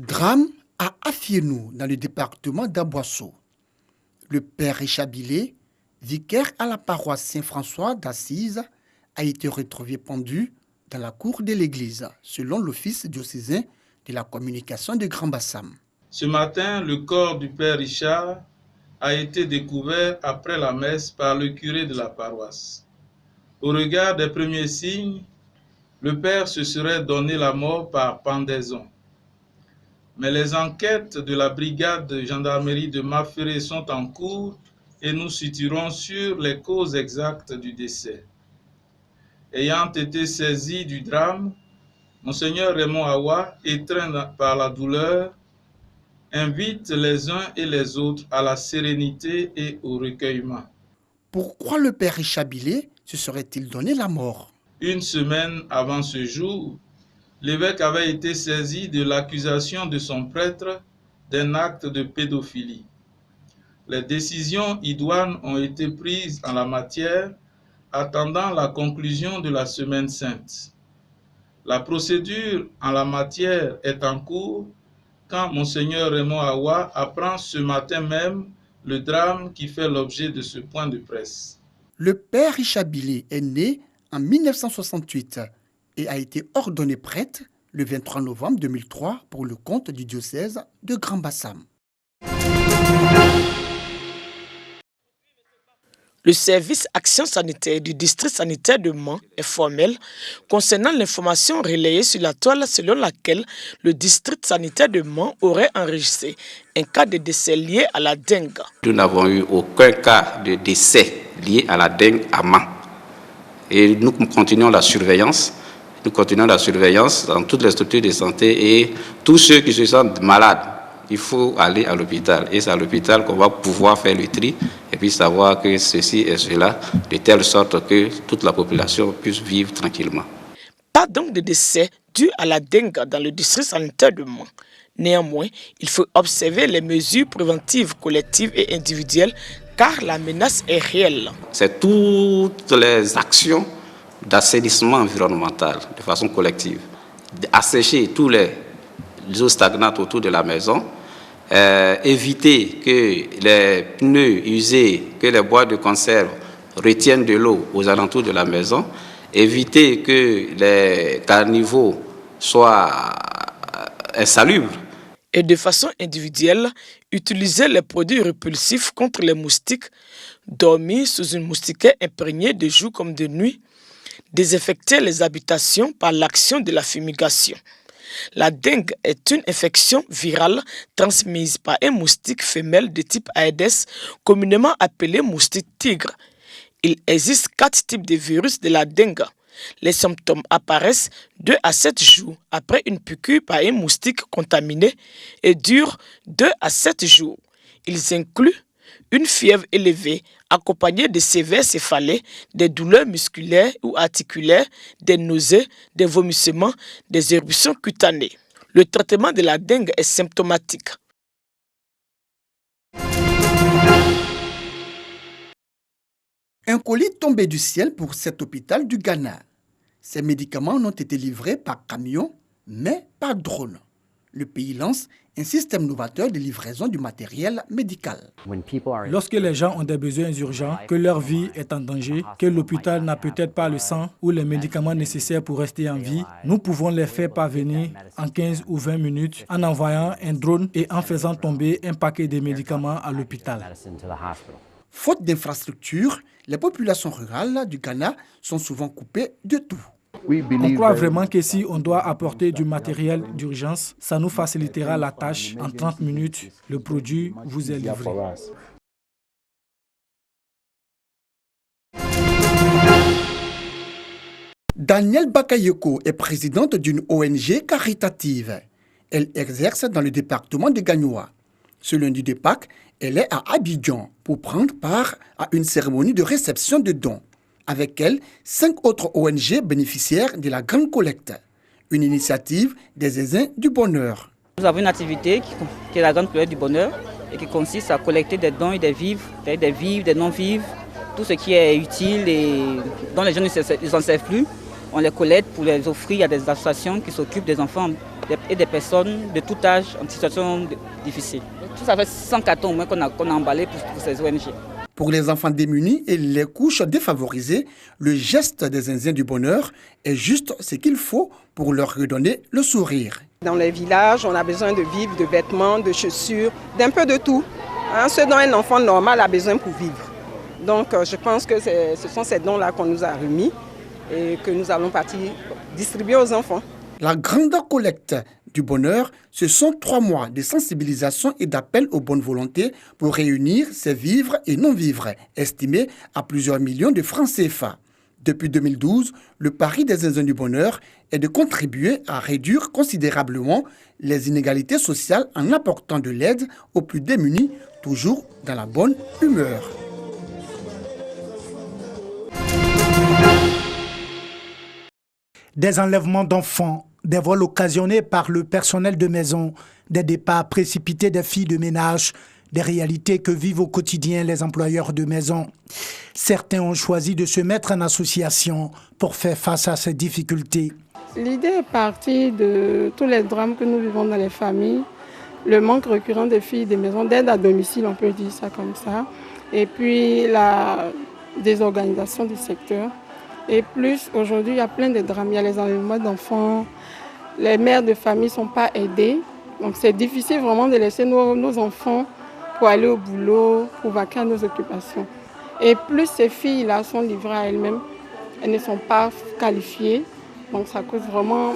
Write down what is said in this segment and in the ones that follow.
Drame à Affienou, dans le département d'Aboisseau. Le père Échabilé, vicaire à la paroisse Saint-François d'Assise, a été retrouvé pendu dans la cour de l'église, selon l'office diocésain de la communication de Grand Bassam. Ce matin, le corps du père Richard a été découvert après la messe par le curé de la paroisse. Au regard des premiers signes, le père se serait donné la mort par pendaison. Mais les enquêtes de la brigade de gendarmerie de Maféré sont en cours et nous situerons sur les causes exactes du décès. Ayant été saisi du drame, Monseigneur Raymond Awa, étreint par la douleur, invite les uns et les autres à la sérénité et au recueillement. Pourquoi le père Échabilé se serait-il donné la mort? Une semaine avant ce jour, l'évêque avait été saisi de l'accusation de son prêtre d'un acte de pédophilie. Les décisions idoines ont été prises en la matière, attendant la conclusion de la Semaine sainte. La procédure en la matière est en cours quand Monseigneur Raymond Awa apprend ce matin même le drame qui fait l'objet de ce point de presse. Le père Échabilé est né en 1968 et a été ordonné prêtre le 23 novembre 2003 pour le compte du diocèse de Grand Bassam. Le service action sanitaire du district sanitaire de Mans est formel concernant l'information relayée sur la toile selon laquelle le district sanitaire de Mans aurait enregistré un cas de décès lié à la dengue. Nous n'avons eu aucun cas de décès lié à la dengue à Mans. Et nous continuons la surveillance. Nous continuons la surveillance dans toutes les structures de santé et tous ceux qui se sentent malades, il faut aller à l'hôpital. Et c'est à l'hôpital qu'on va pouvoir faire le tri et puis savoir que ceci et cela, de telle sorte que toute la population puisse vivre tranquillement. Pas donc de décès dû à la dengue dans le district sanitaire de Mans. Néanmoins, il faut observer les mesures préventives collectives et individuelles car la menace est réelle. C'est toutes les actions d'assainissement environnemental de façon collective. Assécher tous les eaux stagnantes autour de la maison, éviter que les pneus usés, que les boîtes de conserve retiennent de l'eau aux alentours de la maison, éviter que les caniveaux soient insalubres. Et de façon individuelle, utiliser les produits répulsifs contre les moustiques, dormir sous une moustiquaire imprégnée de jour comme de nuit, désinfecter les habitations par l'action de la fumigation. La dengue est une infection virale transmise par un moustique femelle de type Aedes, communément appelé moustique tigre. Il existe 4 types de virus de la dengue. Les symptômes apparaissent 2 à 7 jours après une piqûre par un moustique contaminé et durent 2 à 7 jours. Ils incluent une fièvre élevée accompagnée de sévères céphalées, des douleurs musculaires ou articulaires, des nausées, des vomissements, des éruptions cutanées. Le traitement de la dengue est symptomatique. Un colis tombé du ciel pour cet hôpital du Ghana. Ces médicaments n'ont été livrés par camion, mais par drone. Le pays lance un système novateur de livraison du matériel médical. Lorsque les gens ont des besoins urgents, que leur vie est en danger, que l'hôpital n'a peut-être pas le sang ou les médicaments nécessaires pour rester en vie, nous pouvons les faire parvenir en 15 ou 20 minutes en envoyant un drone et en faisant tomber un paquet de médicaments à l'hôpital. Faute d'infrastructures, les populations rurales du Ghana sont souvent coupées de tout. On croit vraiment que si on doit apporter du matériel d'urgence, ça nous facilitera la tâche. En 30 minutes, le produit vous est livré. Danielle Bakayoko est présidente d'une ONG caritative. Elle exerce dans le département de Gagnoa. Ce lundi de Pâques, elle est à Abidjan pour prendre part à une cérémonie de réception de dons. Avec elle, 5 autres ONG bénéficiaires de la Grande Collecte, une initiative des Aisins du Bonheur. Nous avons une activité qui est la Grande Collecte du Bonheur et qui consiste à collecter des dons et des vivres, des non-vivres, tout ce qui est utile et dont les gens ne s'en servent plus. On les collecte pour les offrir à des associations qui s'occupent des enfants et des personnes de tout âge en situation difficile. Tout ça fait 100 cartons au moins qu'on a emballés pour ces ONG. Pour les enfants démunis et les couches défavorisées, le geste des zinzins du bonheur est juste ce qu'il faut pour leur redonner le sourire. Dans les villages, on a besoin de vivres, de vêtements, de chaussures, d'un peu de tout. Ce dont un enfant normal a besoin pour vivre. Donc je pense que ce sont ces dons-là qu'on nous a remis et que nous allons partir distribuer aux enfants. La grande collecte du bonheur, ce sont 3 mois de sensibilisation et d'appel aux bonnes volontés pour réunir ces vivres et non-vivres, estimés à plusieurs millions de francs CFA. Depuis 2012, le pari des zinzins du bonheur est de contribuer à réduire considérablement les inégalités sociales en apportant de l'aide aux plus démunis, toujours dans la bonne humeur. Des enlèvements d'enfants, des vols occasionnés par le personnel de maison, des départs précipités des filles de ménage, des réalités que vivent au quotidien les employeurs de maison. Certains ont choisi de se mettre en association pour faire face à ces difficultés. L'idée est partie de tous les drames que nous vivons dans les familles, le manque récurrent des filles de maison, d'aide à domicile, on peut dire ça comme ça, et puis la désorganisation du secteur. Et plus, aujourd'hui, il y a plein de drames. Il y a les enlèvements d'enfants, les mères de famille ne sont pas aidées. Donc c'est difficile vraiment de laisser nos enfants pour aller au boulot, pour vaquer à nos occupations. Et plus ces filles-là sont livrées à elles-mêmes, elles ne sont pas qualifiées. Donc ça cause vraiment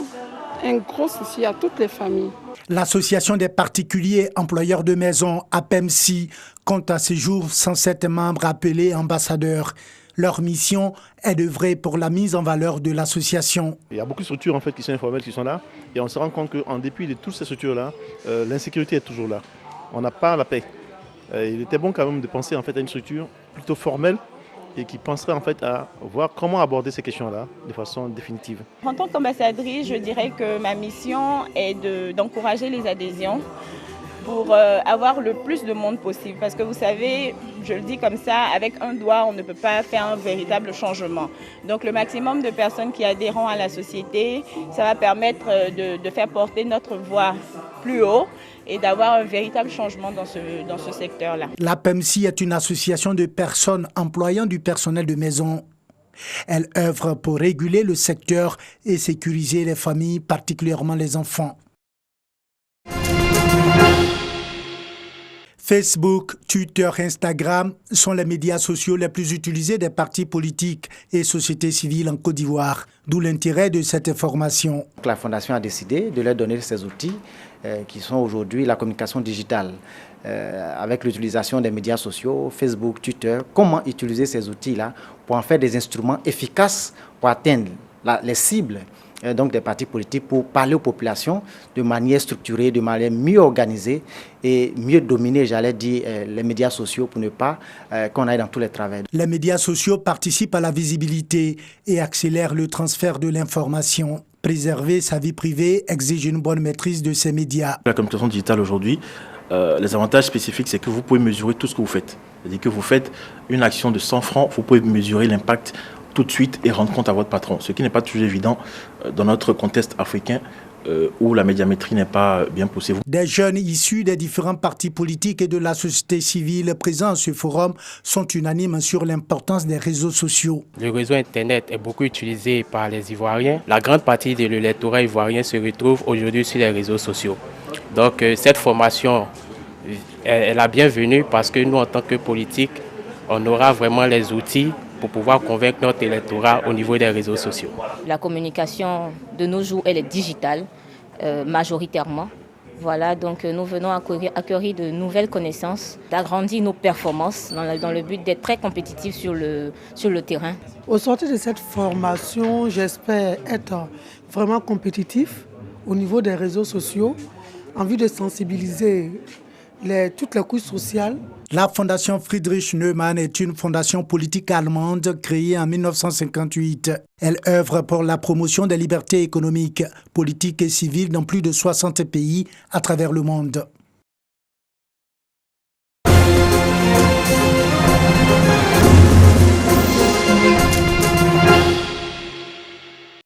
un gros souci à toutes les familles. L'Association des particuliers employeurs de maison, APEMSI, compte à ce jour 107 membres appelés ambassadeurs. Leur mission est d'œuvrer pour la mise en valeur de l'association. Il y a beaucoup de structures en fait, qui sont informelles, qui sont là. Et on se rend compte qu'en dépit de toutes ces structures-là, l'insécurité est toujours là. On n'a pas la paix. Il était bon quand même de penser en fait, à une structure plutôt formelle et qui penserait en fait, à voir comment aborder ces questions-là de façon définitive. En tant qu'ambassadrice, je dirais que ma mission est d'encourager les adhésions pour avoir le plus de monde possible. Parce que vous savez, je le dis comme ça, avec un doigt, on ne peut pas faire un véritable changement. Donc le maximum de personnes qui adhéreront à la société, ça va permettre de faire porter notre voix plus haut et d'avoir un véritable changement dans ce secteur-là. L'APEMSI est une association de personnes employant du personnel de maison. Elle œuvre pour réguler le secteur et sécuriser les familles, particulièrement les enfants. Facebook, Twitter, Instagram sont les médias sociaux les plus utilisés des partis politiques et sociétés civiles en Côte d'Ivoire, d'où l'intérêt de cette information. La Fondation a décidé de leur donner ces outils qui sont aujourd'hui la communication digitale. Avec l'utilisation des médias sociaux, Facebook, Twitter, comment utiliser ces outils-là pour en faire des instruments efficaces pour atteindre les cibles donc des partis politiques, pour parler aux populations de manière structurée, de manière mieux organisée et mieux dominer, j'allais dire, les médias sociaux pour ne pas qu'on aille dans tous les travers. Les médias sociaux participent à la visibilité et accélèrent le transfert de l'information. Préserver sa vie privée exige une bonne maîtrise de ces médias. La communication digitale aujourd'hui, les avantages spécifiques, c'est que vous pouvez mesurer tout ce que vous faites. C'est-à-dire que vous faites une action de 100 francs, vous pouvez mesurer l'impact tout de suite et rendre compte à votre patron, ce qui n'est pas toujours évident dans notre contexte africain où la médiamétrie n'est pas bien poussée. Des jeunes issus des différents partis politiques et de la société civile présents à ce forum sont unanimes sur l'importance des réseaux sociaux. Le réseau Internet est beaucoup utilisé par les Ivoiriens. La grande partie de l'électorat ivoirien se retrouve aujourd'hui sur les réseaux sociaux. Donc cette formation est la bienvenue parce que nous, en tant que politiques, on aura vraiment les outils pour pouvoir convaincre notre électorat au niveau des réseaux sociaux. La communication de nos jours, elle est digitale, majoritairement. Voilà, donc nous venons acquérir de nouvelles connaissances, d'agrandir nos performances dans le but d'être très compétitifs sur le terrain. Au sortir de cette formation, j'espère être vraiment compétitif au niveau des réseaux sociaux, en vue de sensibiliser toutes les couches sociales. La Fondation Friedrich Neumann est une fondation politique allemande créée en 1958. Elle œuvre pour la promotion des libertés économiques, politiques et civiles dans plus de 60 pays à travers le monde.